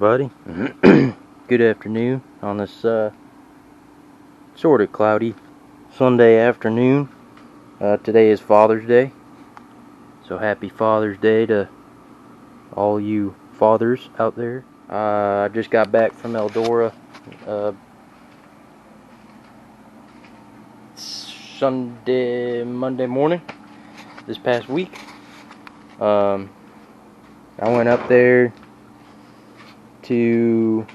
everybody. Good afternoon on this sort of cloudy Sunday afternoon. Today is Father's Day, so happy Father's Day to all you fathers out there. I just got back from Eldora Monday morning this past week. I went up there to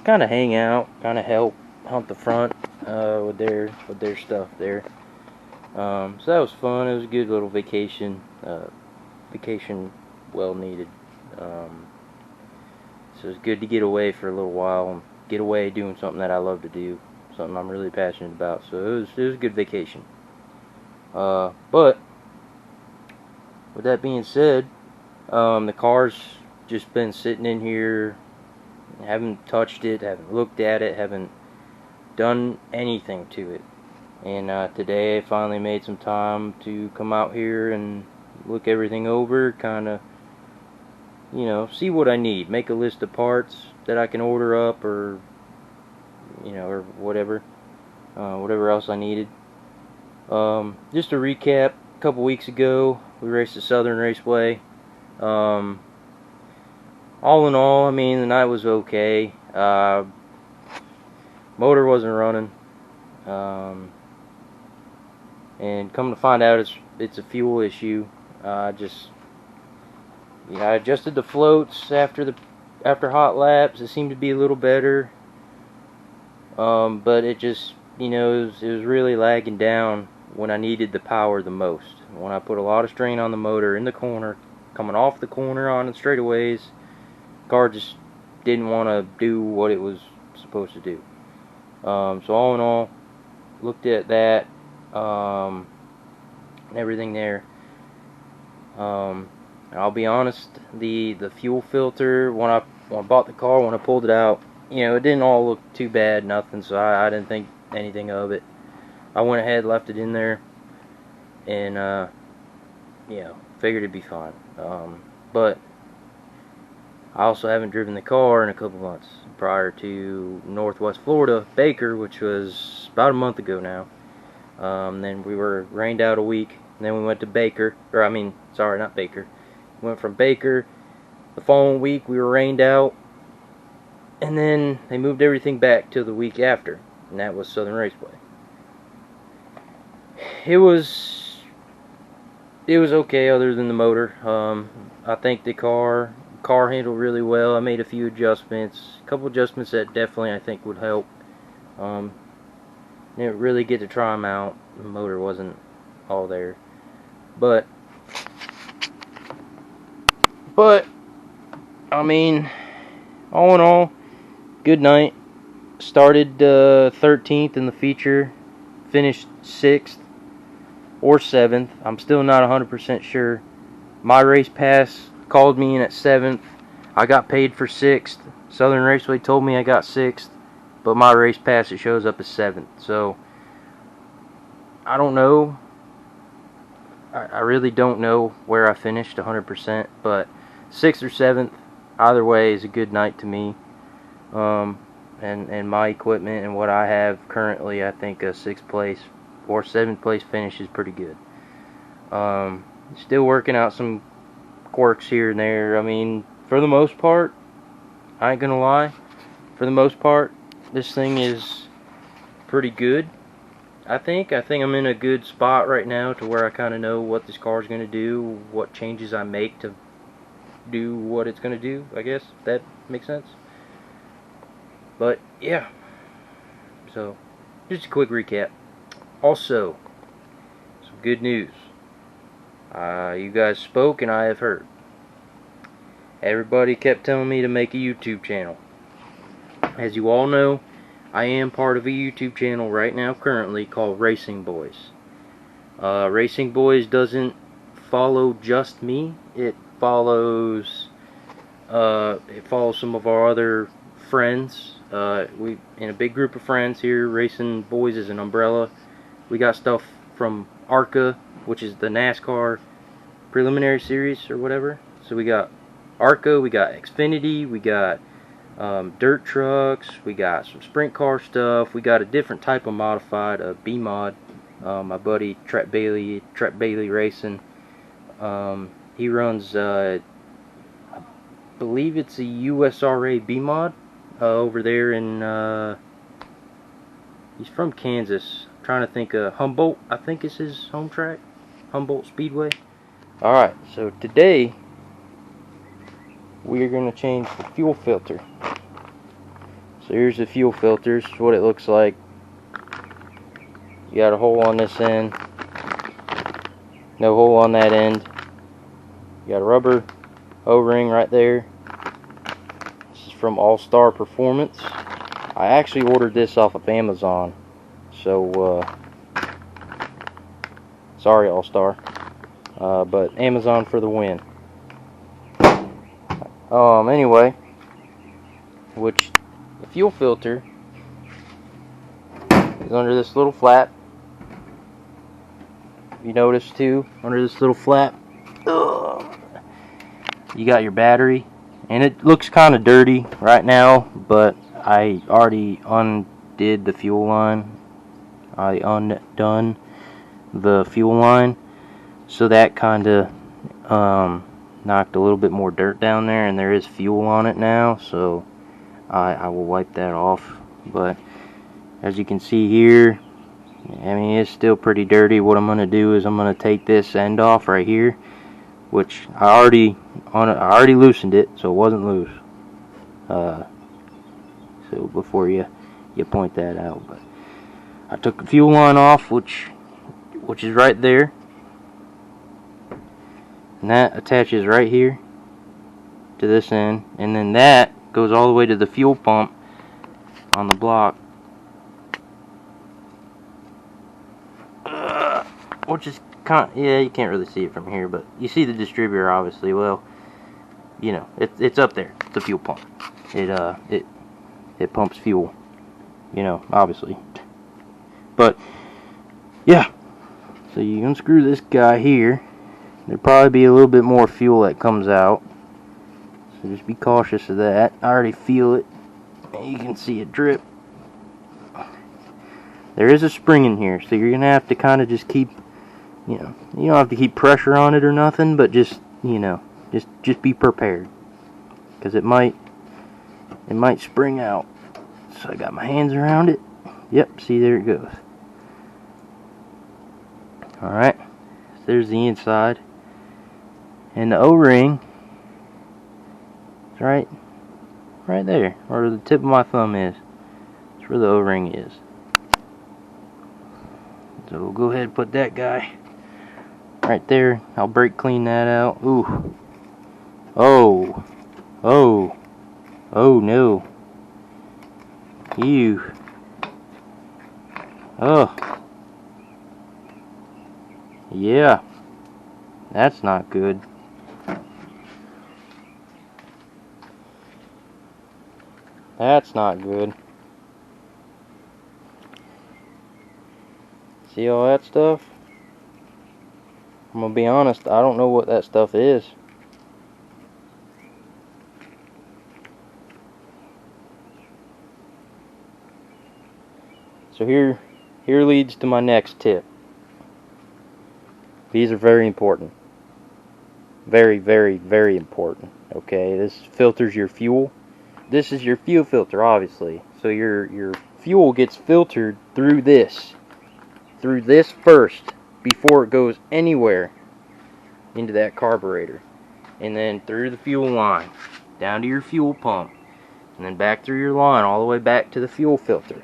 kind of hang out, kind of help hunt the front with their stuff there. So that was fun. It was a good little vacation. Vacation well needed. So it's good to get away for a little while and get away doing something that I love to do, something I'm really passionate about. So it was a good vacation. But with that being said, the car's just been sitting in here, haven't touched it, haven't looked at it, haven't done anything to it. And today I finally made some time to come out here and look everything over, kind of, see what I need, make a list of parts that I can order up, or or whatever else I needed. Just to recap, a couple weeks ago we raced the Southern Raceway. All in all, I mean, the night was okay. Motor wasn't running, and come to find out, it's a fuel issue. I adjusted the floats after hot laps. It seemed to be a little better, but it just, it was really lagging down when I needed the power the most. When I put a lot of strain on the motor in the corner, coming off the corner on the straightaways, the car just didn't want to do what it was supposed to do. So all in all, looked at that, and everything there. I'll be honest, the fuel filter, when I bought the car, when I pulled it out, it didn't all look too bad, nothing, so I didn't think anything of it. I went ahead, left it in there, and figured it'd be fine. But I also haven't driven the car in a couple months, prior to Northwest Florida, Baker, which was about a month ago now. Then we were rained out a week, and then we went to Baker, not Baker. We went from Baker. The following week we were rained out, and then they moved everything back to the week after, and that was Southern Raceway. It was okay, other than the motor. I think the car handled really well. I made a few adjustments, a couple adjustments that definitely I think would help. Didn't really get to try them out. The motor wasn't all there, but I mean, all in all, good night. Started 13th in the feature, finished 6th or 7th. I'm still not 100% sure. My race pass called me in at 7th. I got paid for 6th. Southern Raceway told me I got 6th, but my race pass, it shows up as 7th. So I don't know. I really don't know where I finished 100%, but 6th or 7th, either way is a good night to me. And my equipment and what I have currently, I think a 6th place or 7th place finish is pretty good. Still working out some quirks here and there. I mean, for the most part, I ain't gonna lie, for the most part, this thing is pretty good. I think I'm in a good spot right now to where I kind of know what this car is going to do, what changes I make to do what it's going to do, I guess, if that makes sense. But yeah, so just a quick recap. Also, some good news. You guys spoke and I have heard. Everybody kept telling me to make a YouTube channel. As you all know, I am part of a YouTube channel right now currently called Racing Boys. Racing Boys doesn't follow just me. It follows some of our other friends. We in a big group of friends here. Racing Boys is an umbrella. We got stuff from ARCA, which is the NASCAR preliminary series or whatever. So we got Arco, we got Xfinity, we got dirt trucks, we got some sprint car stuff, we got a different type of modified, a B-mod. My buddy Trap Bailey Racing, he runs, I believe it's a USRA B-mod over there in, he's from Kansas. I'm trying to think of Humboldt, I think is his home track, Humboldt Speedway. Alright, so today we are going to change the fuel filter. So here's the fuel filters, what it looks like. You got a hole on this end, no hole on that end. You got a rubber O-ring right there. This is from All Star Performance. I actually ordered this off of Amazon, so sorry All Star, but Amazon for the win. Anyway, which the fuel filter is under this little flap. You notice too, under this little flap, you got your battery, and it looks kind of dirty right now, but I already undid the fuel line. I undone the fuel line, so that kind of knocked a little bit more dirt down there, and there is fuel on it now, so I will wipe that off. But as you can see here, I mean, it's still pretty dirty. What I'm going to do is I'm going to take this end off right here, which I already loosened it, so it wasn't loose. So before you point that out, but I took the fuel line off, which is right there, and that attaches right here to this end, and then that goes all the way to the fuel pump on the block, which is yeah, you can't really see it from here, but you see the distributor, obviously. Well, you know, it's up there, the fuel pump. It pumps fuel, you know, obviously. But yeah, so you unscrew this guy here. There'll probably be a little bit more fuel that comes out, so just be cautious of that. I already feel it. You can see it drip. There is a spring in here, so you're gonna have to kind of just keep, you know, you don't have to keep pressure on it or nothing, but just, you know, just be prepared, because it might spring out. So I got my hands around it. Yep, see, there it goes. Alright, so there's the inside, and the O-ring is right there, where the tip of my thumb is. That's where the O-ring is. So we'll go ahead and put that guy right there. I'll brake clean that out. Ooh. Oh no. Ew. Oh. Yeah. That's not good. That's not good. See all that stuff? I'm gonna be honest, I don't know what that stuff is. So here leads to my next tip. These are very important. Very, very, very important. Okay, this filters your fuel. This is your fuel filter, obviously. So your fuel gets filtered through this first before it goes anywhere into that carburetor, and then through the fuel line down to your fuel pump, and then back through your line all the way back to the fuel filter.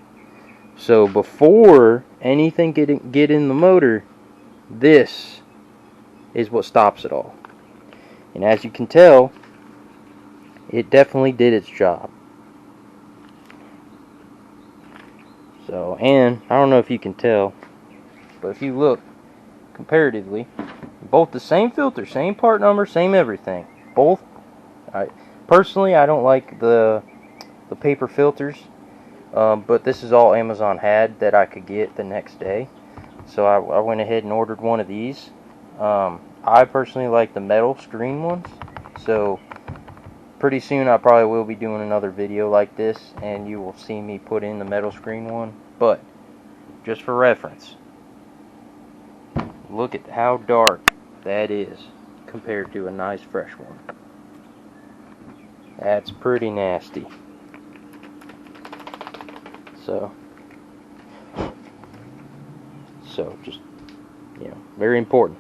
So before anything get in the motor, this is what stops it all. And as you can tell, it definitely did its job. So, and I don't know if you can tell, but if you look comparatively, both the same filter, same part number, same everything. Both. Personally, I don't like the paper filters, but this is all Amazon had that I could get the next day. So I went ahead and ordered one of these. I personally like the metal screen ones. So pretty soon I probably will be doing another video like this, and you will see me put in the metal screen one. But just for reference, look at how dark that is compared to a nice fresh one. That's pretty nasty. So just, very important.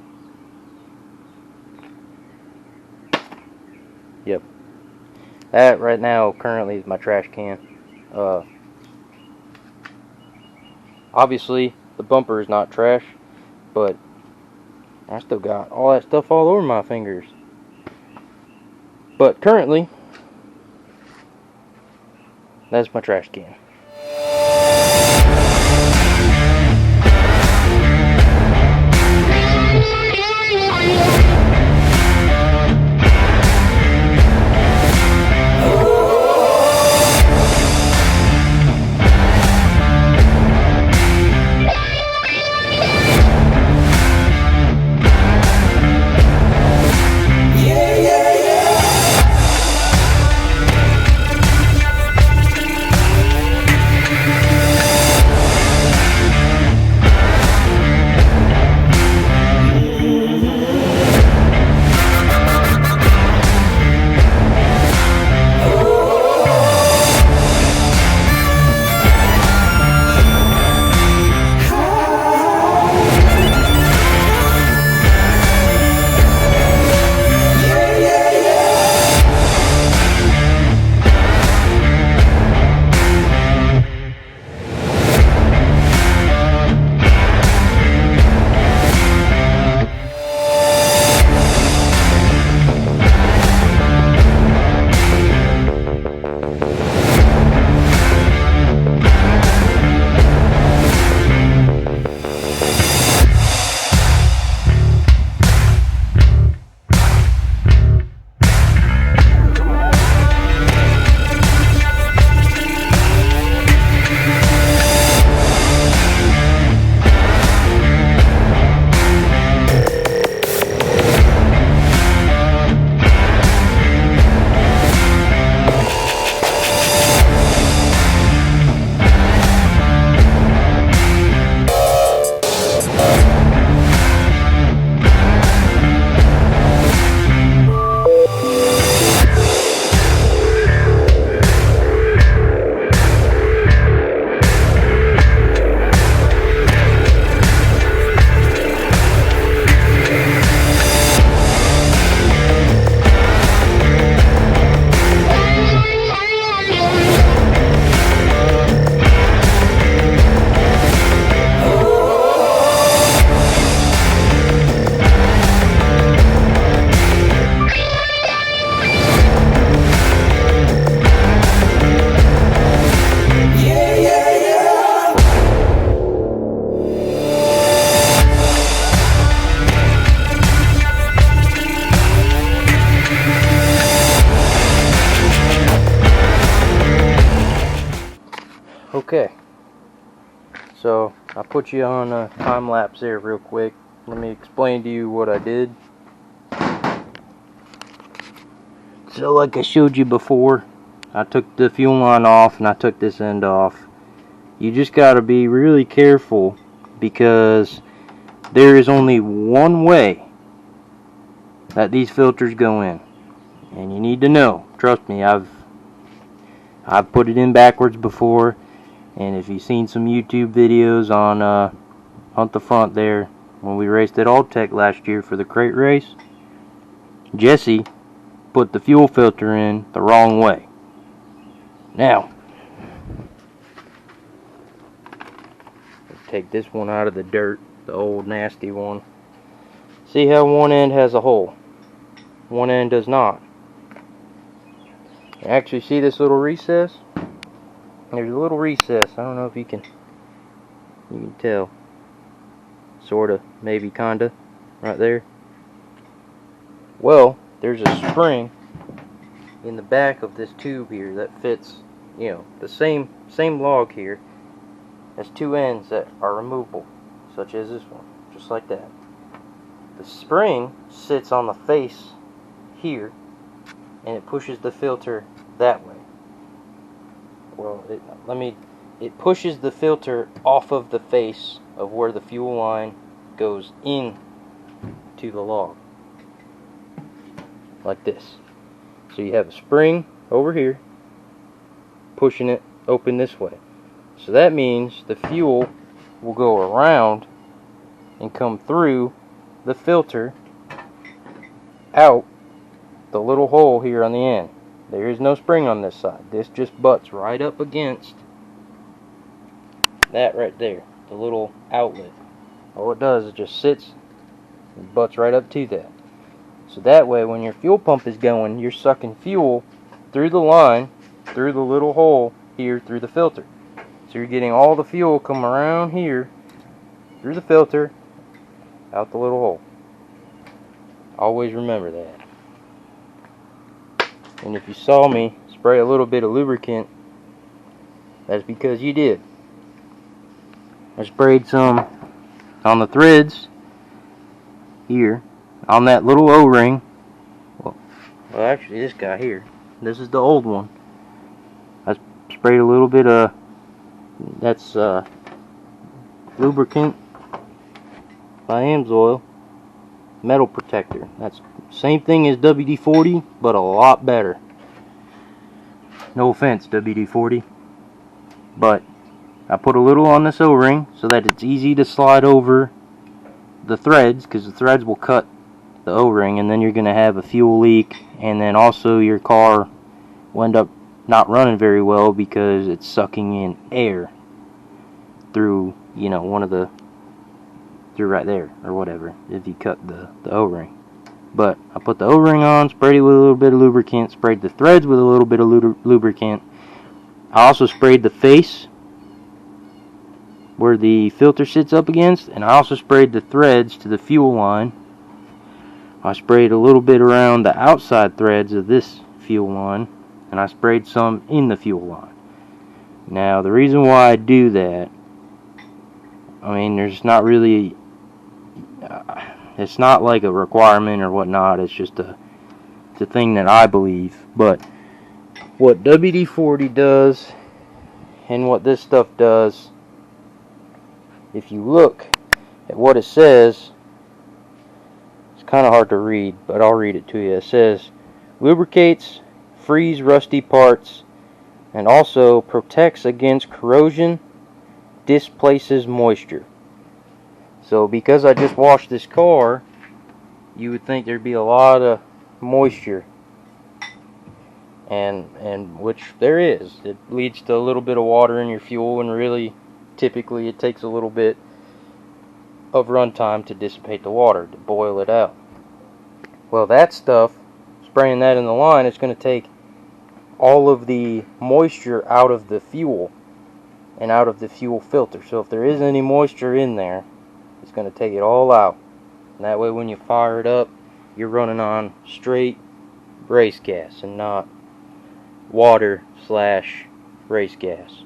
Yep. That right now currently is my trash can. Obviously the bumper is not trash, but I still got all that stuff all over my fingers. But currently, that's my trash can. Okay, so I put you on a time lapse there real quick. Let me explain to you what I did. So like I showed you before, I took the fuel line off and I took this end off. You just got to be really careful because there is only one way that these filters go in, and you need to know. Trust me, I've put it in backwards before. And if you've seen some YouTube videos on Hunt the Front there, when we raced at Alltech last year for the crate race, Jesse put the fuel filter in the wrong way. Now, let's take this one out of the dirt, the old nasty one. See how one end has a hole, one end does not. You actually see this little recess? There's a little recess. I don't know if you can tell. Sorta, maybe, kinda, right there. Well, there's a spring in the back of this tube here that fits, the same log here. Has two ends that are removable, such as this one, just like that. The spring sits on the face here, and it pushes the filter that way. Well, it pushes the filter off of the face of where the fuel line goes in to the log, like this. So you have a spring over here pushing it open this way. So that means the fuel will go around and come through the filter out the little hole here on the end. There is no spring on this side. This just butts right up against that right there, the little outlet. All it does is just sits and butts right up to that. So that way when your fuel pump is going, you're sucking fuel through the line, through the little hole here, through the filter. So you're getting all the fuel come around here, through the filter, out the little hole. Always remember that. And if you saw me spray a little bit of lubricant, that's because you did. I sprayed some on the threads here, on that little O-ring. Well, actually this guy here, this is the old one. I sprayed a little bit of, that's lubricant by Amsoil, metal protector. That's same thing as WD-40, but a lot better. No offense, WD-40, but I put a little on this O-ring so that it's easy to slide over the threads, because the threads will cut the O-ring, and then you're going to have a fuel leak, and then also your car will end up not running very well because it's sucking in air through, you know, one of the, through right there or whatever, if you cut the O-ring. But I put the O-ring on, sprayed it with a little bit of lubricant, sprayed the threads with a little bit of lubricant. I also sprayed the face where the filter sits up against, and I also sprayed the threads to the fuel line. I sprayed a little bit around the outside threads of this fuel line, and I sprayed some in the fuel line. Now the reason why I do that, I mean, there's not really, it's not like a requirement or whatnot, it's just it's a thing that I believe. But what WD-40 does and what this stuff does, if you look at what it says, it's kind of hard to read, but I'll read it to you. It says, lubricates, frees rusty parts, and also protects against corrosion, displaces moisture. So because I just washed this car, you would think there'd be a lot of moisture, and which there is. It leads to a little bit of water in your fuel, and really typically it takes a little bit of runtime to dissipate the water, to boil it out. Well, that stuff, spraying that in the line, it's going to take all of the moisture out of the fuel and out of the fuel filter. So if there is any moisture in there, it's going to take it all out. And that way when you fire it up, you're running on straight race gas and not water / race gas.